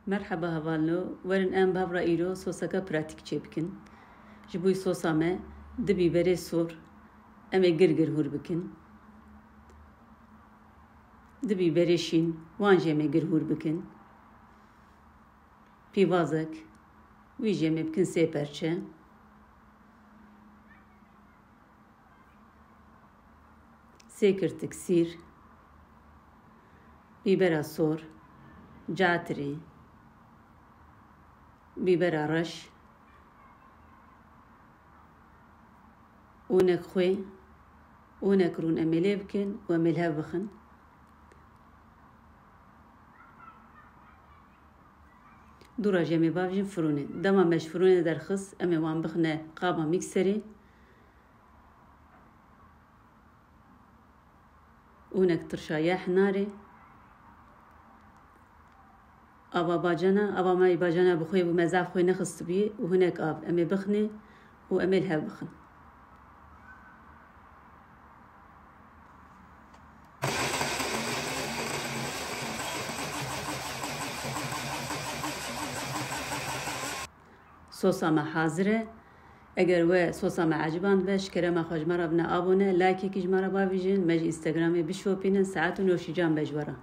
مرحبا هفالنو ورن ام بابرا ايرو سوساكا براتيك چه بكن جبوي صوصا ما دبي بري سور امي گرگر هور بكن دبي بري شين وانجي امي گر هور بكن پیوازك ويجي امي بكن سي پرچه سي كرتك سير بيبرا سور جاتري بيبرا رش ونك خوي ونك رون اميلي بكن واميلها بخن دورا جمي بافجن فرونه دما مش فرونه درخص امي وان بخنه قابا ميكسري ونك ترشايح ناري ابا باجانا ابا ماي باجانا بخوي بمزاف خوي نخص بيه وهناك اب امي بخنه واميلها بخن صوصا ما حاضره اگر و صوصا ما عجبان بش کرما خوش مرا بنا ابونه لایکی کیج مرا با ویژن مج اینستاگرامی بشوپینن ساعت و نوشیجان بجورا